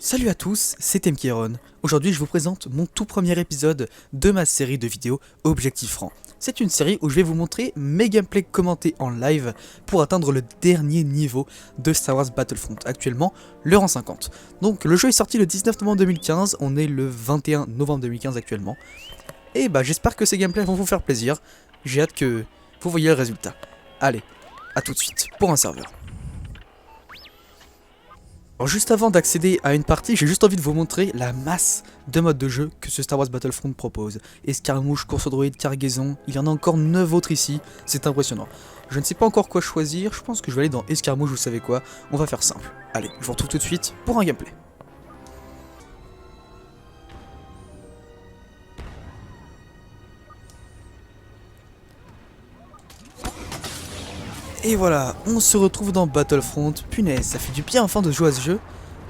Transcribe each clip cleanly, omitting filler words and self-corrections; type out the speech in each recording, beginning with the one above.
Salut à tous, c'est Mkieron. Aujourd'hui je vous présente mon tout premier épisode de ma série de vidéos Objectif Franc. C'est une série où je vais vous montrer mes gameplays commentés en live pour atteindre le dernier niveau de Star Wars Battlefront, actuellement le rang 50. Donc le jeu est sorti le 19 novembre 2015, on est le 21 novembre 2015 actuellement. Et bah j'espère que ces gameplays vont vous faire plaisir, j'ai hâte que vous voyez le résultat. Allez, à tout de suite pour un serveur. Alors juste avant d'accéder à une partie, j'ai juste envie de vous montrer la masse de modes de jeu que ce Star Wars Battlefront propose. Escarmouche, course au droïde, cargaison, il y en a encore 9 autres ici, c'est impressionnant. Je ne sais pas encore quoi choisir, je pense que je vais aller dans Escarmouche, vous savez quoi, on va faire simple. Allez, je vous retrouve tout de suite pour un gameplay. Et voilà, on se retrouve dans Battlefront. Punaise, ça fait du bien enfin de jouer à ce jeu.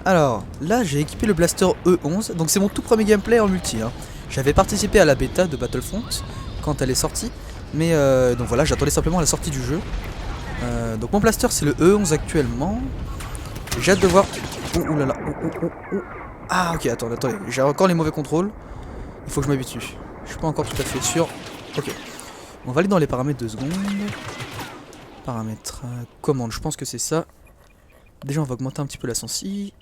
Alors, là j'ai équipé le blaster E11, donc c'est mon tout premier gameplay en multi. J'avais participé à la bêta de Battlefront quand elle est sortie, mais donc voilà, j'attendais simplement la sortie du jeu. Donc mon blaster c'est le E11 actuellement. J'ai hâte de voir... Oh là là, Ah ok, attendez, j'ai encore les mauvais contrôles. Il faut que je m'habitue. Je suis pas encore tout à fait sûr. Ok, on va aller dans les paramètres 2 secondes. Paramètres, commande, je pense que c'est ça. Déjà on va augmenter un petit peu la sensi.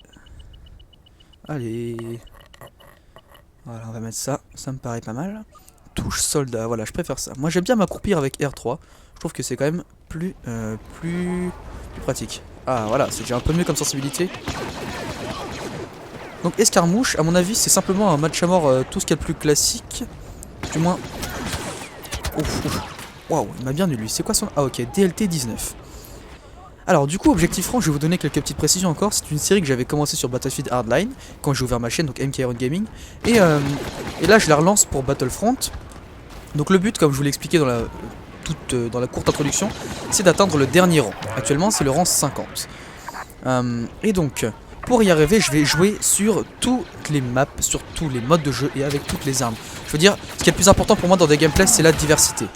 Allez. Voilà, on va mettre ça, ça me paraît pas mal. Touche soldat, voilà, je préfère ça. Moi j'aime bien m'accroupir avec R3. Je trouve que c'est quand même plus pratique. Ah voilà, c'est déjà un peu mieux comme sensibilité. Donc escarmouche, à mon avis c'est simplement un match à mort, tout ce qu'il y a de plus classique. Du moins... Ouf, ouf. Waouh, il m'a bien eu lui. C'est quoi son... Ah ok, DLT 19. Alors du coup, Objectif Franc, je vais vous donner quelques petites précisions encore. C'est une série que j'avais commencé sur Battlefield Hardline, quand j'ai ouvert ma chaîne, donc Mkieron Gaming. Et là, je la relance pour Battlefront. Donc le but, comme je vous l'ai expliqué dans la courte introduction, c'est d'atteindre le dernier rang. Actuellement, c'est le rang 50. Et donc, pour y arriver, je vais jouer sur toutes les maps, sur tous les modes de jeu et avec toutes les armes. Je veux dire, ce qui est le plus important pour moi dans des gameplays, c'est la diversité.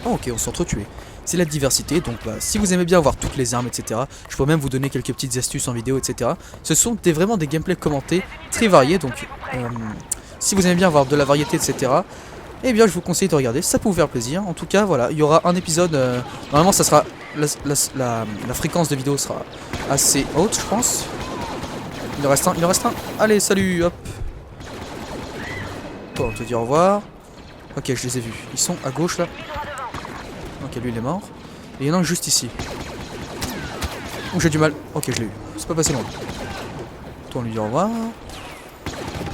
Oh ok, on s'est entretués. C'est la diversité, donc bah, si vous aimez bien avoir toutes les armes, etc., je peux même vous donner quelques petites astuces en vidéo, etc. Ce sont vraiment des gameplays commentés, très variés, donc si vous aimez bien avoir de la variété, etc., eh bien je vous conseille de regarder, ça peut vous faire plaisir. En tout cas, voilà, il y aura un épisode, normalement ça sera, la fréquence de vidéo sera assez haute, je pense. Il en reste un, allez, salut, hop. Bon, on te dit au revoir. Ok, je les ai vus, ils sont à gauche là. Ok, lui il est mort. Et il y en a un juste ici. Ouh, j'ai du mal. Ok, je l'ai eu. C'est pas passé loin. Toi, on lui dit au revoir.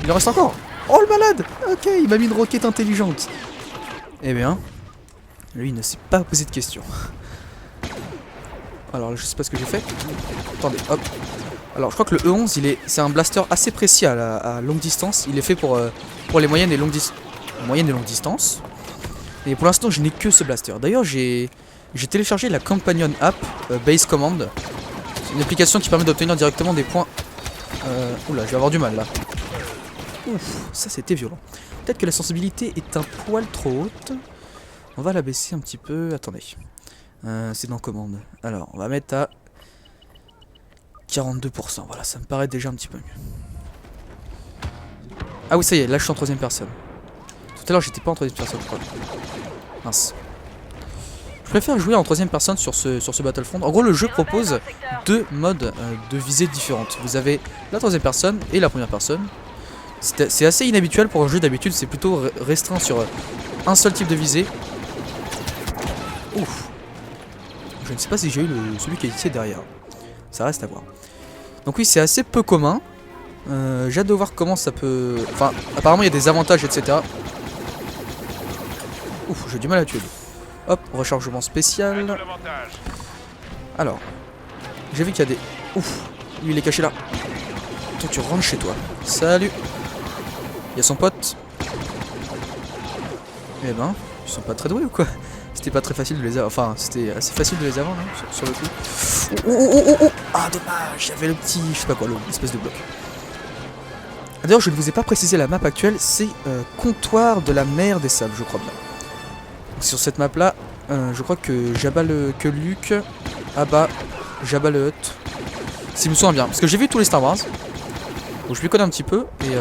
Il en reste encore. Oh, le malade. Ok, il m'a mis une roquette intelligente. Eh bien, lui, il ne s'est pas posé de questions. Alors, je sais pas ce que j'ai fait. Attendez, hop. Alors, je crois que le E11, c'est un blaster assez précis à longue distance. Il est fait pour les moyennes et longues distances. Et pour l'instant, je n'ai que ce blaster. D'ailleurs, j'ai téléchargé la Companion App Base Command. C'est une application qui permet d'obtenir directement des points. Oula, je vais avoir du mal là. Ouf, ça c'était violent. Peut-être que la sensibilité est un poil trop haute. On va la baisser un petit peu. Attendez. C'est dans commande. Alors, on va mettre à 42%. Voilà, ça me paraît déjà un petit peu mieux. Ah oui, ça y est, là je suis en troisième personne. Tout à l'heure, j'étais pas en troisième personne, je crois. Mince. Je préfère jouer en troisième personne sur ce Battlefront. En gros, le jeu propose deux modes de visée différentes. Vous avez la troisième personne et la première personne. C'est assez inhabituel pour un jeu d'habitude, c'est plutôt restreint sur un seul type de visée. Ouf. Je ne sais pas si j'ai eu celui qui est ici derrière. Ça reste à voir. Donc oui, c'est assez peu commun. J'ai hâte de voir comment ça peut... Enfin, apparemment il y a des avantages, etc. Ouf, j'ai du mal à tuer. Hop, rechargement spécial. Alors, j'ai vu qu'il y a des... Ouf, lui il est caché là. Toi tu rentres chez toi. Salut. Il y a son pote. Eh ben, ils sont pas très doués ou quoi? C'était pas très facile de les avoir. Enfin, c'était assez facile de les avoir, hein, sur le coup. Oh. Ah, dommage, j'avais le petit... Je sais pas quoi, l'espèce de bloc. D'ailleurs, je ne vous ai pas précisé la map actuelle, c'est comptoir de la mer des sables, je crois bien. Donc, sur cette map là, je crois que Luke, Abba, Jabba le Hutt. Si je me souviens bien, parce que j'ai vu tous les Star Wars. Donc je lui connais un petit peu et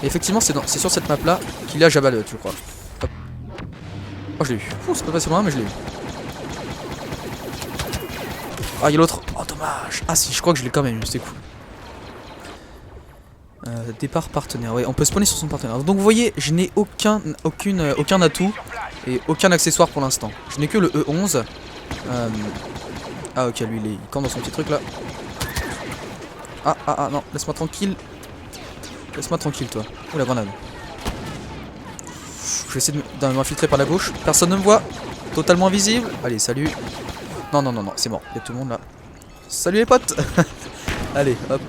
effectivement c'est sur cette map là qu'il a Jabba le Hutt, je crois. Hop. Oh je l'ai eu. C'est pas passé loin mais je l'ai eu. Ah il y a l'autre. Oh dommage. Ah si je crois que je l'ai quand même eu, c'était cool. Départ partenaire, ouais, on peut spawner sur son partenaire. Donc vous voyez, je n'ai aucun atout et aucun accessoire pour l'instant. Je n'ai que le E11. Ah ok, lui il campe dans son petit truc là. Ah non, laisse-moi tranquille. Laisse-moi tranquille toi. Oh la grenade. Je vais essayer de m'infiltrer par la gauche. Personne ne me voit. Totalement visible. Allez, salut. Non, c'est mort. Il y a tout le monde là. Salut les potes. Allez, hop.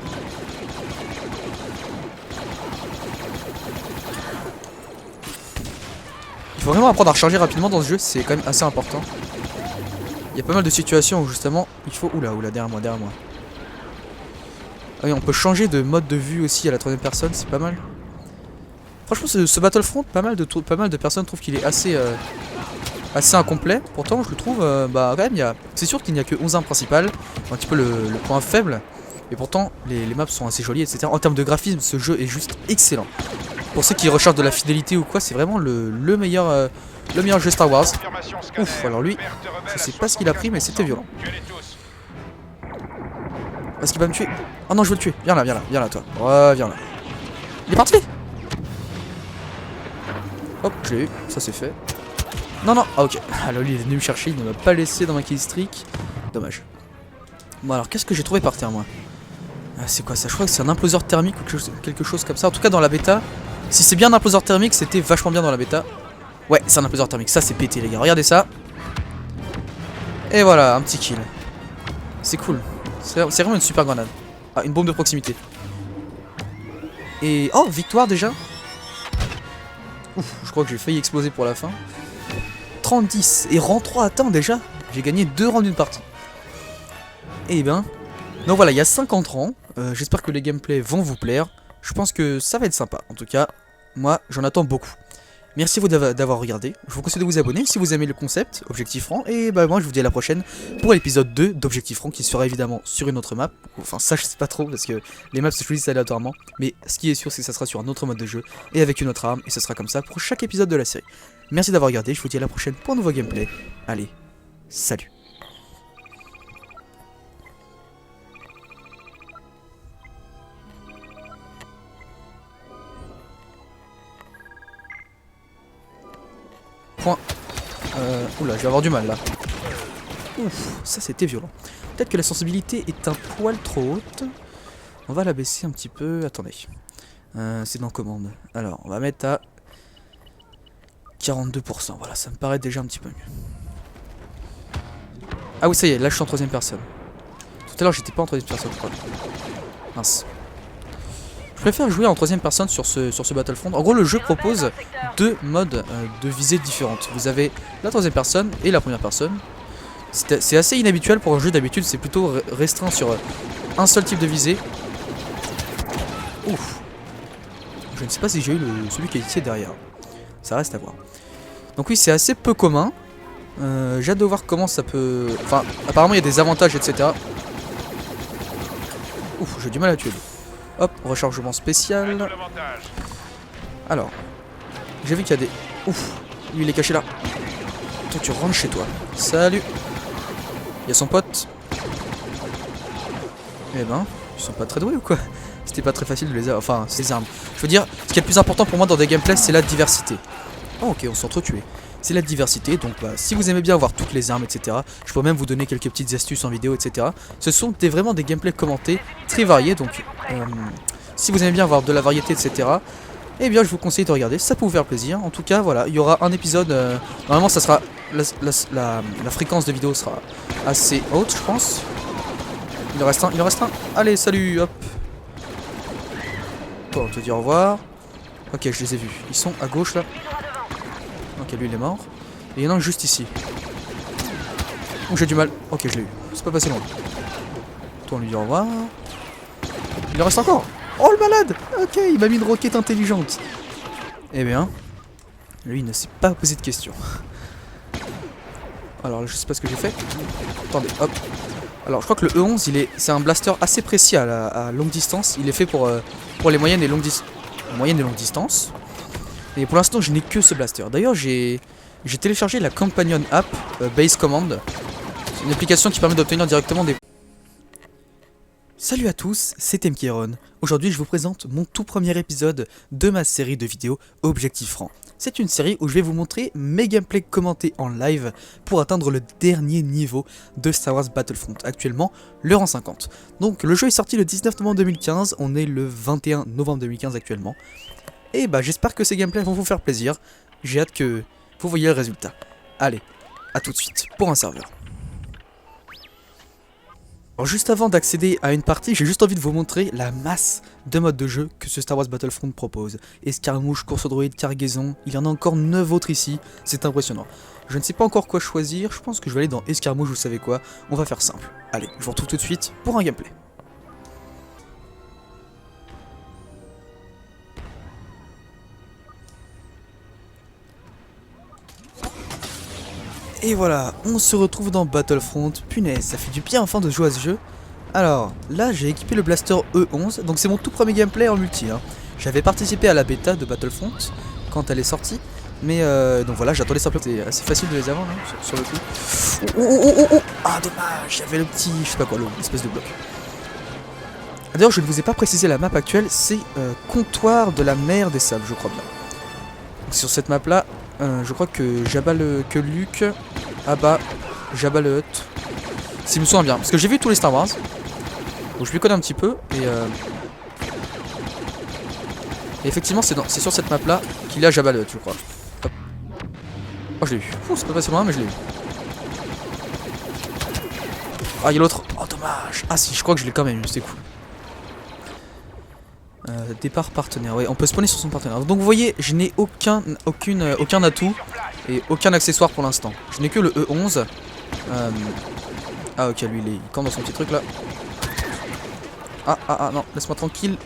Il faut vraiment apprendre à recharger rapidement dans ce jeu, c'est quand même assez important. Il y a pas mal de situations où justement il faut... Oula, derrière moi. Ah oui, on peut changer de mode de vue aussi à la troisième personne, c'est pas mal. Franchement ce Battlefront, pas mal de personnes trouvent qu'il est assez incomplet. Pourtant je le trouve, bah quand même, c'est sûr qu'il n'y a que 11 armes principales, un petit peu le point faible. Et pourtant les maps sont assez jolies, etc. En termes de graphisme, ce jeu est juste excellent. Pour ceux qui recherchent de la fidélité ou quoi, c'est vraiment le meilleur jeu Star Wars. Ouf, alors lui, je sais pas ce qu'il a pris mais c'était violent. Est-ce qu'il va me tuer? Oh non, je veux le tuer. Viens là toi. Ouais, viens là. Il est parti. Hop, je l'ai eu, ça c'est fait. Non, ah ok. Alors lui il est venu me chercher, il ne m'a pas laissé dans ma killstreak. Dommage. Bon alors, qu'est-ce que j'ai trouvé par terre moi? Ah, c'est quoi ça? Je crois que c'est un imploseur thermique ou quelque chose comme ça. En tout cas dans la bêta, si c'est bien un imploseur thermique, c'était vachement bien dans la bêta. Ouais, c'est un imploseur thermique, ça c'est pété les gars, regardez ça. Et voilà, un petit kill. C'est cool. C'est vraiment une super grenade. Ah, une bombe de proximité. Et... oh, victoire déjà. Ouf, je crois que j'ai failli exploser pour la fin. 30-10 et rang 3, attends déjà. J'ai gagné 2 rangs d'une partie. Et ben... donc voilà, il y a 50 rangs. J'espère que les gameplays vont vous plaire. Je pense que ça va être sympa. En tout cas, moi, j'en attends beaucoup. Merci à vous d'avoir regardé. Je vous conseille de vous abonner si vous aimez le concept Objectif Franc. Et bah moi je vous dis à la prochaine pour l'épisode 2 d'Objectif Franc qui sera évidemment sur une autre map. Enfin ça je sais pas trop parce que les maps se choisissent aléatoirement. Mais ce qui est sûr c'est que ça sera sur un autre mode de jeu et avec une autre arme. Et ce sera comme ça pour chaque épisode de la série. Merci d'avoir regardé, je vous dis à la prochaine pour un nouveau gameplay. Allez, salut. Oula, je vais avoir du mal là. Ouf, ça c'était violent. Peut-être que la sensibilité est un poil trop haute. On va la baisser un petit peu. Attendez. C'est dans commande. Alors, on va mettre à 42%. Voilà, ça me paraît déjà un petit peu mieux. Ah oui, ça y est, là je suis en troisième personne. Tout à l'heure j'étais pas en troisième personne, je crois. Mince. Je préfère jouer en troisième personne sur ce Battlefront. En gros, le jeu propose 2 modes de visée différentes. Vous avez la troisième personne et la première personne. C'est assez inhabituel pour un jeu, d'habitude c'est plutôt restreint sur un seul type de visée. Ouf. Je ne sais pas si j'ai eu celui qui est ici derrière. Ça reste à voir. Donc oui, c'est assez peu commun. J'ai hâte de voir comment ça peut... enfin, apparemment il y a des avantages, etc. Ouf, j'ai du mal à tuer. Hop, rechargement spécial. Alors, j'ai vu qu'il y a des... ouf, lui il est caché là. Toi tu rentres chez toi. Salut. Il y a son pote. Eh ben, ils sont pas très doués ou quoi? C'était pas très facile de les avoir. Enfin, ces armes. Je veux dire, ce qui est le plus important pour moi dans des gameplays, c'est la diversité. Oh, ok, on s'entretuait. C'est la diversité, donc bah, si vous aimez bien avoir toutes les armes, etc. Je peux même vous donner quelques petites astuces en vidéo, etc. Ce sont vraiment des gameplays commentés, très variés, donc si vous aimez bien avoir de la variété, etc. Eh bien je vous conseille de regarder, ça peut vous faire plaisir. En tout cas, voilà, il y aura un épisode, normalement ça sera, la fréquence de vidéo sera assez haute, je pense. Il en reste un, allez, salut, hop. Bon, on te dit au revoir. Ok, je les ai vus, ils sont à gauche là. Ok, lui il est mort. Et il y en a un juste ici. Oh, j'ai du mal. Ok, je l'ai eu. C'est pas passé loin. Toi, on lui dit au revoir. Il en reste encore. Oh, le malade. Ok, il m'a mis une roquette intelligente. Eh bien, lui, il ne s'est pas posé de questions. Alors là, je sais pas ce que j'ai fait. Attendez, hop. Alors je crois que le E11 c'est un blaster assez précis à longue distance. Il est fait pour les moyennes et longues distances. Et pour l'instant je n'ai que ce blaster. D'ailleurs j'ai téléchargé la Companion App Base Command. C'est une application qui permet d'obtenir directement des... Salut à tous, c'est Mkeiron. Aujourd'hui je vous présente mon tout premier épisode de ma série de vidéos Objectif Franc. C'est une série où je vais vous montrer mes gameplays commentés en live pour atteindre le dernier niveau de Star Wars Battlefront, actuellement le rang 50. Donc le jeu est sorti le 19 novembre 2015, on est le 21 novembre 2015 actuellement. Et bah j'espère que ces gameplays vont vous faire plaisir, j'ai hâte que vous voyez le résultat. Allez, à tout de suite pour un serveur. Alors juste avant d'accéder à une partie, j'ai juste envie de vous montrer la masse de modes de jeu que ce Star Wars Battlefront propose. Escarmouche, course au droïde, cargaison, il y en a encore 9 autres ici, c'est impressionnant. Je ne sais pas encore quoi choisir, je pense que je vais aller dans Escarmouche, vous savez quoi, on va faire simple. Allez, je vous retrouve tout de suite pour un gameplay. Et voilà, on se retrouve dans Battlefront. Punaise, ça fait du bien enfin de jouer à ce jeu. Alors, là j'ai équipé le blaster E11, donc c'est mon tout premier gameplay en multi. Hein. J'avais participé à la bêta de Battlefront quand elle est sortie. Mais donc voilà, j'attendais simplement. C'est assez facile de les avoir hein, sur le coup. Oh. Ah dommage, j'avais le petit, je sais pas quoi, l'espèce de bloc. D'ailleurs, je ne vous ai pas précisé la map actuelle, c'est comptoir de la mer des sables, je crois bien. Donc, sur cette map là, je crois que Luke, Abba, Jabba le Hutt, si je me souviens bien, parce que j'ai vu tous les Star Wars, donc je lui connais un petit peu, et effectivement c'est sur cette map là qu'il y a Jabba le Hutt, je crois. Hop. Oh je l'ai eu, c'est pas passé loin mais je l'ai eu. Ah il y a l'autre, oh dommage, ah si je crois que je l'ai quand même eu, c'était cool. Départ partenaire, ouais, on peut spawner sur son partenaire. Donc vous voyez, je n'ai aucun atout et aucun accessoire pour l'instant. Je n'ai que le E11. Ah ok, lui il campe dans son petit truc là. Ah non, laisse-moi tranquille.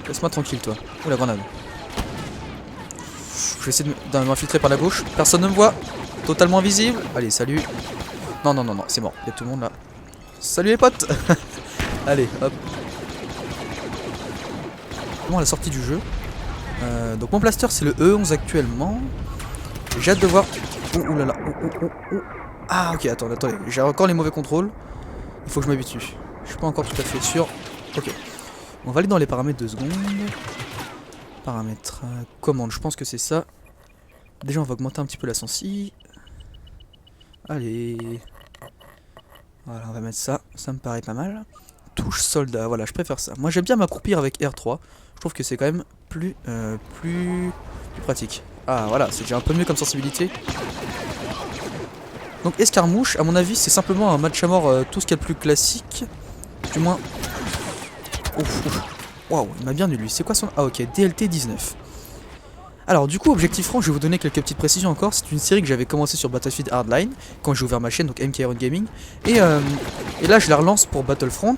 Laisse-moi tranquille toi. Oh la grenade. Je vais essayer de m'infiltrer par la gauche. Personne ne me voit. Totalement invisible. Allez, salut. Non, c'est mort. Il y a tout le monde là. Salut les potes. Allez, hop. À la sortie du jeu. Donc mon blaster c'est le E11 actuellement. J'ai hâte de voir. Oh là là. Ah ok, attendez. J'ai encore les mauvais contrôles. Il faut que je m'habitue. Je suis pas encore tout à fait sûr. Ok. On va aller dans les paramètres 2 secondes. Paramètres commande, je pense que c'est ça. Déjà on va augmenter un petit peu la sensi. Allez. Voilà, on va mettre ça. Ça me paraît pas mal. Touche soldat, voilà, je préfère ça. Moi j'aime bien m'accroupir avec R3. Je trouve que c'est quand même plus pratique. Ah voilà, c'est déjà un peu mieux comme sensibilité. Donc escarmouche, à mon avis, c'est simplement un match à mort tout ce qu'il y a de plus classique. Du moins... Waouh, il m'a bien eu lui. C'est quoi son... Ah ok, DLT 19. Alors du coup, Objectif Franc, je vais vous donner quelques petites précisions encore. C'est une série que j'avais commencé sur Battlefield Hardline, quand j'ai ouvert ma chaîne, donc Mkeiron Gaming. Et là, je la relance pour Battlefront.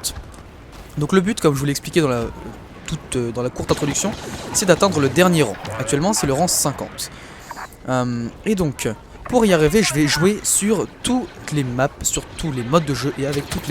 Donc le but, comme je vous l'ai expliqué dans la courte introduction, c'est d'atteindre le dernier rang. Actuellement c'est le rang 50. Et donc pour y arriver je vais jouer sur toutes les maps, sur tous les modes de jeu et avec toutes les